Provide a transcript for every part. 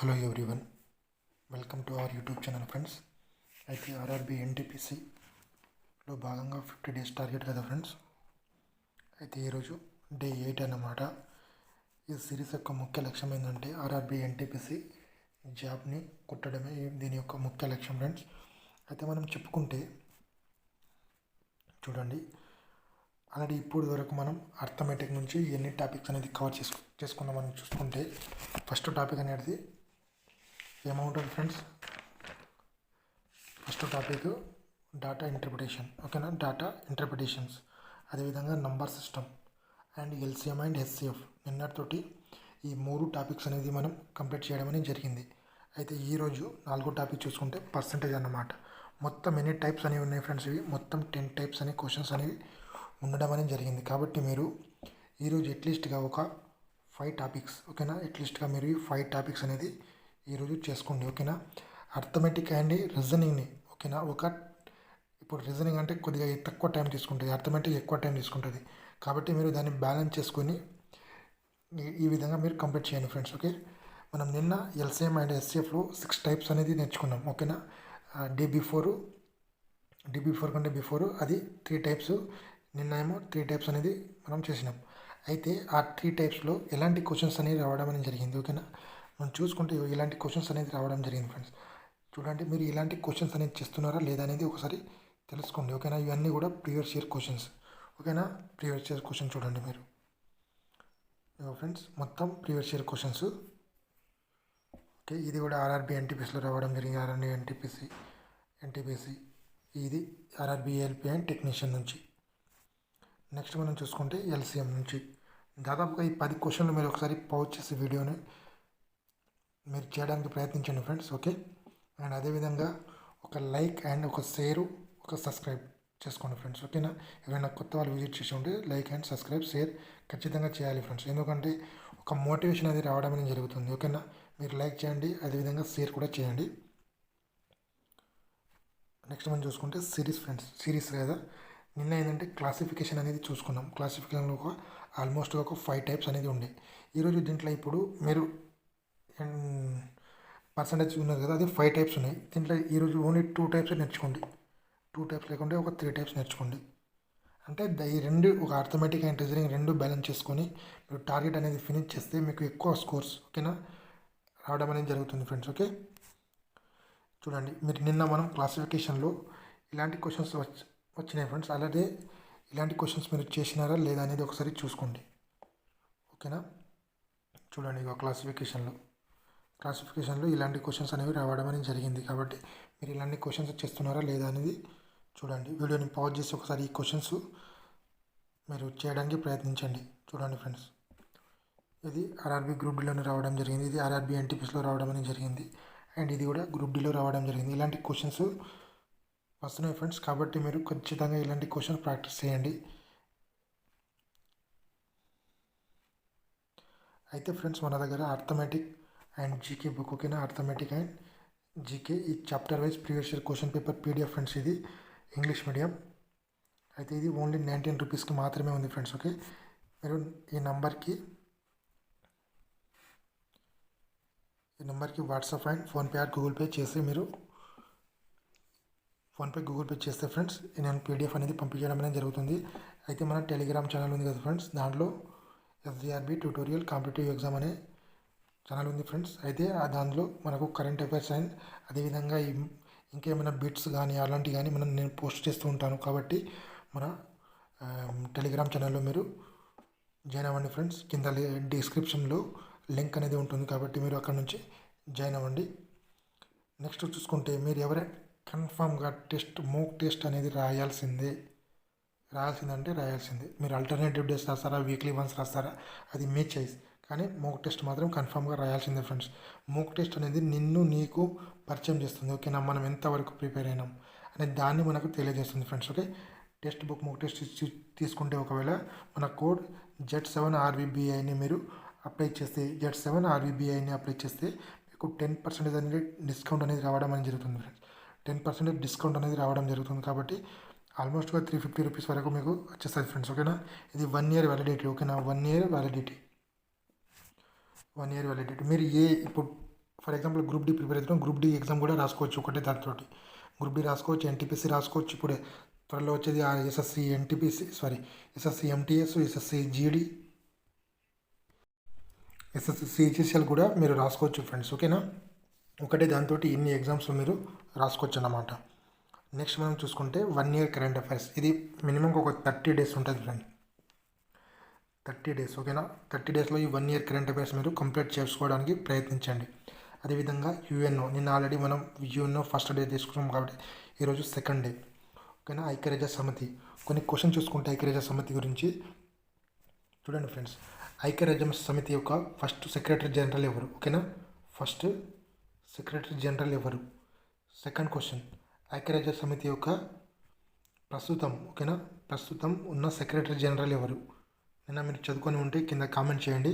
Hello everyone, welcome to our YouTube channel friends. అయితే RRB ఎన్టీపీసీలో భాగంగా 50 days target కదా friends. అయితే ఈరోజు డే 8 అన్నమాట. ఈ సిరీస్ యొక్క ముఖ్య లక్ష్యం ఏంటంటే ఆర్ఆర్బి ఎన్టీపీసీ జాబ్ని కొట్టడమే దీని యొక్క ముఖ్య లక్ష్యం ఫ్రెండ్స్. అయితే మనం చెప్పుకుంటే చూడండి, ఆల్రెడీ ఇప్పుడు వరకు మనం అర్థమెటిక్ నుంచి ఎన్ని టాపిక్స్ అనేది కవర్ చేసుకున్నాం. మనం చూసుకుంటే ఫస్ట్ టాపిక్ అనేది ఏమవుతుంది friends, first topic data interpretation. ఓకేనా, డాటా ఇంటర్ప్రిటేషన్స్, అదేవిధంగా number system and LCM and SCF. నిన్నటితోటి ఈ 3 టాపిక్స్ అనేది మనం కంప్లీట్ చేయడం అనేది జరిగింది. అయితే ఈరోజు 4వ టాపిక్ చూసుకుంటే పర్సంటేజ్ అన్నమాట. మొత్తం ఎన్ని టైప్స్ అనేవి ఉన్నాయి ఫ్రెండ్స్, ఇవి మొత్తం 10 టైప్స్ అనే క్వశ్చన్స్ అనేవి ఉండడం అనేది జరిగింది. కాబట్టి మీరు ఈరోజు అట్లీస్ట్గా ఒక 5 టాపిక్స్, ఓకేనా, అట్లీస్ట్గా మీరు ఈ 5 టాపిక్స్ అనేది ఈరోజు చేసుకోండి. ఓకేనా, అర్థమెటిక్ అండ్ రీజనింగ్ని, ఓకేనా, ఇప్పుడు రీజనింగ్ అంటే కొద్దిగా తక్కువ టైం తీసుకుంటుంది, అర్థమెటిక్ ఎక్కువ టైం తీసుకుంటుంది. కాబట్టి మీరు దాన్ని బ్యాలెన్స్ చేసుకొని ఈ విధంగా మీరు కంప్లీట్ చేయండి ఫ్రెండ్స్. ఓకే, మనం నిన్న ఎల్సిఎం అండ్ ఎస్సిఎఫ్లో 6 టైప్స్ అనేది నేర్చుకున్నాం. ఓకేనా, డే బిఫోర్ కంటే బిఫోర్ అది 3 టైప్స్, నిన్న ఏమో 3 టైప్స్ అనేది మనం చేసినాం. అయితే ఆ 3 టైప్స్లో ఎలాంటి క్వశ్చన్స్ అనేవి రావడం అనేది జరిగింది. ఓకేనా, మనం చూసుకుంటే ఇలాంటి క్వశ్చన్స్ అనేది రావడం జరిగింది ఫ్రెండ్స్. చూడండి, మీరు ఇలాంటి క్వశ్చన్స్ అనేది చేస్తున్నారా లేదా అనేది ఒకసారి తెలుసుకోండి. ఓకేనా, ఇవన్నీ కూడా ప్రీవియస్ ఇయర్ క్వశ్చన్స్. ఓకేనా, ప్రీవియస్ ఇయర్ క్వశ్చన్ చూడండి మీరు ఫ్రెండ్స్, మొత్తం ప్రీవియస్ ఇయర్ క్వశ్చన్స్. ఓకే, ఇది కూడా ఆర్ఆర్బి ఎన్టీపీసీలో రావడం జరిగింది. ఆర్ఆర్బి ఎన్టీపీసీ ఇది ఆర్ఆర్బి ఏఎల్పి అండ్ టెక్నీషియన్ నుంచి. నెక్స్ట్ మనం చూసుకుంటే ఎల్సిఎం నుంచి దాదాపుగా ఈ 10 క్వశ్చన్లు మీరు ఒకసారి పౌజ్ చేసి వీడియోని మీరు చేయడానికి ప్రయత్నించండి ఫ్రెండ్స్. ఓకే, అండ్ అదేవిధంగా ఒక లైక్ అండ్ ఒక షేరు, ఒక సబ్స్క్రైబ్ చేసుకోండి ఫ్రెండ్స్. ఓకేనా, ఎవరైనా కొత్త వాళ్ళు విజిట్ చేసి ఉంటే లైక్ అండ్ సబ్స్క్రైబ్ షేర్ ఖచ్చితంగా చేయాలి ఫ్రెండ్స్. ఎందుకంటే ఒక మోటివేషన్ అనేది రావడం అనేది జరుగుతుంది. ఓకేనా, మీరు లైక్ చేయండి, అదేవిధంగా షేర్ కూడా చేయండి. నెక్స్ట్ మనం చూసుకుంటే సిరీస్ ఫ్రెండ్స్, సిరీస్ కదా. నిన్న ఏంటంటే క్లాసిఫికేషన్ అనేది చూసుకున్నాం. క్లాసిఫికేషన్లో ఆల్మోస్ట్ ఒక 5 టైప్స్ అనేది ఉండే. ఈరోజు దీంట్లో ఇప్పుడు మీరు పర్సంటేజ్ ఉన్నది కదా, అది 5 టైప్స్ ఉన్నాయి. దీంట్లో ఈరోజు ఓన్లీ 2 టైప్స్ నేర్చుకోండి. 2 టైప్స్ లేకుంటే ఒక 3 టైప్స్ నేర్చుకోండి. అంటే ఈ రెండు, ఒక అర్థమెటిక్ అండ్ రీజనింగ్ రెండు బ్యాలెన్స్ చేసుకొని మీరు టార్గెట్ అనేది ఫినిష్ చేస్తే మీకు ఎక్కువ స్కోర్స్, ఓకేనా, రావడం అనేది జరుగుతుంది ఫ్రెండ్స్. ఓకే, చూడండి, మీరు నిన్న మనం క్లాసిఫికేషన్లో ఇలాంటి క్వశ్చన్స్ వచ్చినాయి ఫ్రెండ్స్. అలాగే ఇలాంటి క్వశ్చన్స్ మీరు చేసినారా లేదా అనేది ఒకసారి చూసుకోండి. ఓకేనా, చూడండి, ఇక క్లాసిఫికేషన్లో ఇలాంటి క్వశ్చన్స్ అనేవి రావడం అనేది జరిగింది. కాబట్టి మీరు ఇలాంటి క్వశ్చన్స్ చేస్తున్నారా లేదా అనేది చూడండి. వీడియోని పాజ్ చేసి ఒకసారి ఈ క్వశ్చన్స్ మీరు చేయడానికి ప్రయత్నించండి. చూడండి ఫ్రెండ్స్, ఇది ఆర్ఆర్బి గ్రూప్ డిలోనే రావడం జరిగింది, ఇది ఆర్ఆర్బి ఎన్టీపీసీలో రావడం అనేది జరిగింది, అండ్ ఇది కూడా గ్రూప్ డిలో రావడం జరిగింది. ఇలాంటి క్వశ్చన్స్ వస్తున్నాయి ఫ్రెండ్స్. కాబట్టి మీరు ఖచ్చితంగా ఇలాంటి క్వశ్చన్స్ ప్రాక్టీస్ చేయండి. అయితే ఫ్రెండ్స్, మన దగ్గర అర్థమెటిక్ అండ్ జీకే బుక్, ఓకేనా, అర్థమెటిక్ అండ్ జీకే ఈ chapter wise previous year question paper PDF friends. ఇది ఇంగ్లీష్ మీడియం. అయితే ఇది ఓన్లీ 19 రూపీస్కి మాత్రమే ఉంది ఫ్రెండ్స్. ఓకే, మీరు ఈ నెంబర్కి WhatsApp and PhonePe are Google pay చేసి మీరు గూగుల్ పే చేస్తే ఫ్రెండ్స్ నేను పీడిఎఫ్ అనేది పంపించడం అనేది జరుగుతుంది. అయితే మన టెలిగ్రామ్ ఛానల్ ఉంది కదా ఫ్రెండ్స్, దాంట్లో ఎస్జిఆర్బి ట్యూటోరియల్ కాంపిటేటివ్ ఎగ్జామ్ అనే ఛానల్ ఉంది ఫ్రెండ్స్. అయితే దాంట్లో మనకు కరెంట్ అఫైర్స్ అండ్ అదేవిధంగా ఇంకేమైనా బిట్స్ కానీ అలాంటివి కానీ నేను పోస్ట్ చేస్తూ ఉంటాను. కాబట్టి మన టెలిగ్రామ్ ఛానల్లో మీరు జాయిన్ అవ్వండి ఫ్రెండ్స్. కింద డిస్క్రిప్షన్లో లింక్ అనేది ఉంటుంది, కాబట్టి మీరు అక్కడ నుంచి జాయిన్ అవ్వండి. నెక్స్ట్ చూసుకుంటే మీరు ఎవరైనా కన్ఫామ్గా మోక్ టెస్ట్ అనేది రాయాల్సిందే. మీరు ఆల్టర్నేటివ్ డేస్ రాస్తారా, వీక్లీ వన్స్ రాస్తారా, అది మీ చాయిస్. కానీ మోక్ టెస్ట్ మాత్రం కన్ఫామ్గా రాయాల్సిందే ఫ్రెండ్స్. మోక్ టెస్ట్ అనేది నీకు పరిచయం చేస్తుంది. ఓకేనా, మనం ఎంతవరకు ప్రిపేర్ అయినాం అనే దాన్ని మనకు తెలియజేస్తుంది friends. Okay, text book mock test తీసుకుంటే ఒకవేళ మన కోడ్ Z7RVBIని మీరు అప్లై చేస్తే, Z7RVBIని అప్లై చేస్తే మీకు 10% అనేది డిస్కౌంట్ అనేది రావడం అనేది జరుగుతుంది ఫ్రెండ్స్. 10% డిస్కౌంట్ అనేది రావడం జరుగుతుంది. కాబట్టి ఆల్మోస్ట్గా 350 రూపీస్ వరకు మీకు వచ్చేస్తుంది ఫ్రెండ్స్. ఓకేనా, ఇది 1 ఇయర్ వ్యాలిడిటీ. ఓకేనా, 1 ఇయర్ వ్యాలిడిటీ. మీరు ఇప్పుడు for example group D prepare అవుతున్నాం, గ్రూప్ డి ఎగ్జామ్ కూడా రాసుకోవచ్చు ఒకటే దాంతో. గ్రూప్ డి రాసుకోవచ్చు, ఎన్టీపీసీ రాసుకోవచ్చు. ఇప్పుడే త్వరలో వచ్చేది ఆ SSC NTPC SSC MTS, SSC GD, SSC CHSL కూడా మీరు రాసుకోవచ్చు ఫ్రెండ్స్. ఓకేనా, ఒకటే దాంతో ఇన్ని ఎగ్జామ్స్ మీరు రాసుకోవచ్చు అన్నమాట. నెక్స్ట్ మనం చూసుకుంటే 1 year కరెంట్ అఫైర్స్. ఇది మినిమం ఒక 30 days ఉంటుంది ఫ్రెండ్, 30 days. ఓకేనా, 30 daysలో ఈ 1 year కరెంట్ అఫైర్స్ మీరు కంప్లీట్ చేసుకోవడానికి ప్రయత్నించండి. అదేవిధంగా యుఎన్ఓ, నిన్న ఆల్రెడీ మనం యుఎన్ఓ ఫస్ట్ డే తీసుకున్నాం కాబట్టి ఈరోజు సెకండ్ డే. ఓకేనా, ఐక్యరాజ్య సమితి. కొన్ని క్వశ్చన్ చూసుకుంటే ఐక్యరాజ్య సమితి గురించి చూడండి ఫ్రెండ్స్. ఐక్యరాజ్య సమితి యొక్క ఫస్ట్ సెక్రటరీ జనరల్ ఎవరు? ఓకేనా, ఫస్ట్ సెక్రటరీ జనరల్ ఎవరు? సెకండ్ క్వశ్చన్, ఐక్యరాజ్య సమితి యొక్క ప్రస్తుతం, ఓకేనా, ప్రస్తుతం ఉన్న సెక్రటరీ జనరల్ ఎవరు? నిన్న మీరు చదువుకొని ఉంటే కింద కామెంట్ చేయండి,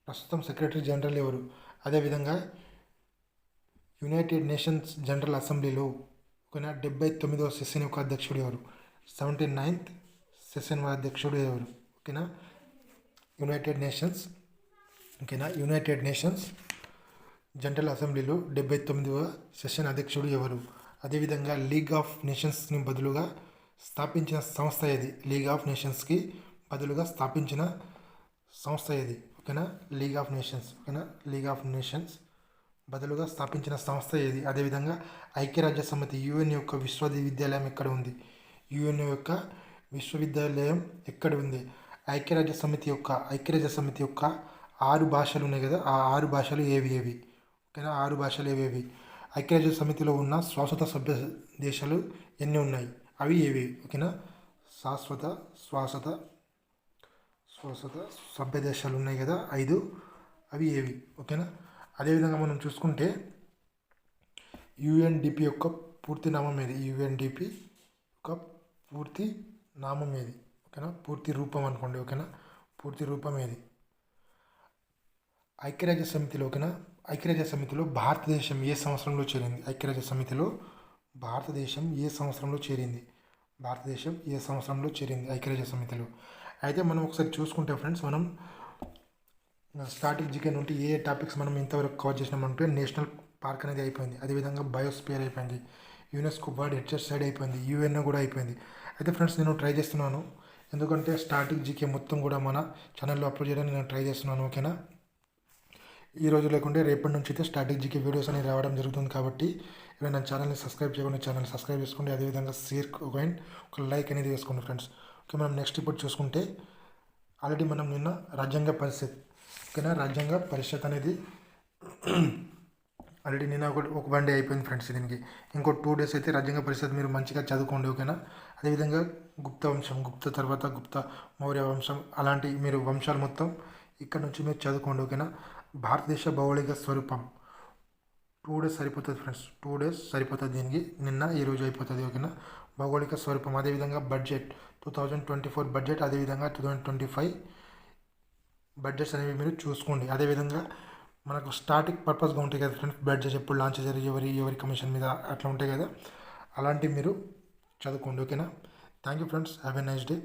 ప్రస్తుతం సెక్రటరీ జనరల్ ఎవరు? అదేవిధంగా యునైటెడ్ నేషన్స్ జనరల్ అసెంబ్లీలో, ఓకేనా, 79వ సెషన్ యొక్క అధ్యక్షుడు ఎవరు? 79th సెషన్ అధ్యక్షుడు ఎవరు? ఓకేనా, యునైటెడ్ నేషన్స్, ఓకేనా, యునైటెడ్ నేషన్స్ జనరల్ అసెంబ్లీలో 79వ సెషన్ అధ్యక్షుడు ఎవరు? అదేవిధంగా లీగ్ ఆఫ్ నేషన్స్ని బదులుగా స్థాపించిన సంస్థ ఏది? లీగ్ ఆఫ్ నేషన్స్కి బదులుగా స్థాపించిన సంస్థ ఏది? ఓకేనా, లీగ్ ఆఫ్ నేషన్స్, ఓకేనా, లీగ్ ఆఫ్ నేషన్స్ బదులుగా స్థాపించిన సంస్థ ఏది? అదేవిధంగా ఐక్యరాజ్య సమితి యుఎన్ యొక్క విశ్వవిద్యాలయం ఎక్కడ ఉంది? యుఎన్ యొక్క విశ్వవిద్యాలయం ఎక్కడ ఉంది? ఐక్యరాజ్య సమితి యొక్క 6 భాషలు ఉన్నాయి కదా, ఆ 6 భాషలు ఏవి? ఓకేనా, 6 భాషలు ఏవేవి? ఐక్యరాజ్య సమితిలో ఉన్న శాశ్వత సభ్య దేశాలు ఎన్ని ఉన్నాయి? అవి ఏవి? ఓకేనా, శాశ్వత సభ్య దేశాలు ఉన్నాయి కదా 5, అవి ఏవి? ఓకేనా, అదేవిధంగా మనం చూసుకుంటే యుఎన్డిపి యొక్క పూర్తి నామం ఏది? యుఎన్డిపి యొక్క పూర్తి నామం ఏది? ఓకేనా, పూర్తి రూపం అనుకోండి. ఓకేనా, పూర్తి రూపం ఏది? ఐక్యరాజ్య సమితిలో, ఓకేనా, ఐక్యరాజ్య సమితిలో భారతదేశం ఏ సంవత్సరంలో చేరింది? ఐక్యరాజ్య సమితిలో భారతదేశం ఏ సంవత్సరంలో చేరింది? భారతదేశం ఏ సంవత్సరంలో చేరింది ఐక్యరాజ్య సమితిలో? అయితే మనం ఒకసారి చూసుకుంటే ఫ్రెండ్స్, మనం స్టాటిక్ జీకే నుండి ఏ టాపిక్స్ మనం ఇంతవరకు కవర్ చేసినామంటే నేషనల్ పార్క్ అనేది అయిపోయింది, అదేవిధంగా బయోస్పియర్ అయిపోయింది, యునెస్కో వరల్డ్ హెరిటేజ్ సైడ్ అయిపోయింది, యుఎన్ఓ కూడా అయిపోయింది. అయితే ఫ్రెండ్స్ నేను ట్రై చేస్తున్నాను, ఎందుకంటే స్టాటిక్ జీకే మొత్తం కూడా మన ఛానల్లో అప్లోడ్ చేయడానికి నేను ట్రై చేస్తున్నాను. ఓకేనా, ఈ రోజు లేకుంటే రేపటి నుంచి అయితే స్టాటిక్ జీకే వీడియోస్ అనేవి రావడం జరుగుతుంది. కాబట్టి నా ఛానల్ని సబ్స్క్రైబ్ చేయకుండా ఛానల్ సబ్స్క్రైబ్ చేసుకోండి, అదేవిధంగా షేర్ ఒక లైక్ అనేది వేసుకోండి ఫ్రెండ్స్. ఓకే, మనం నెక్స్ట్ ఇప్పుడు చూసుకుంటే ఆల్రెడీ మనం నిన్న రాజ్యాంగ పరిషత్, ఓకేనా, రాజ్యాంగ పరిషత్ అనేది ఆల్రెడీ నిన్న ఒక 1 day అయిపోయింది ఫ్రెండ్స్. దీనికి ఇంకో 2 days అయితే రాజ్యాంగ పరిషత్ మీరు మంచిగా చదువుకోండి. ఓకేనా, అదేవిధంగా గుప్త వంశం, తర్వాత గుప్త మౌర్య వంశం, అలాంటి మీరు వంశాలు మొత్తం ఇక్కడ నుంచి మీరు చదువుకోండి. ఓకేనా, భారతదేశ భౌగోళిక స్వరూపం 2 days సరిపోతుంది ఫ్రెండ్స్, 2 days సరిపోతుంది దీనికి, నిన్న ఈరోజు అయిపోతుంది. ఓకేనా, భౌగోళిక స్వరూపం, అదేవిధంగా బడ్జెట్ 2024 బడ్జెట్, అదేవిధంగా 2025 బడ్జెట్స్ అనేవి మీరు చూసుకోండి. అదేవిధంగా మనకు స్టాటిక్ పర్పస్గా ఉంటాయి కదా ఫ్రెండ్స్, బడ్జెట్ ఎప్పుడు లాంచ్ చేశారు, ఎవరి కమిషన్ మీద అట్లా ఉంటాయి కదా, అలాంటివి మీరు చదువుకోండి. ఓకేనా, thank you friends, have a nice day.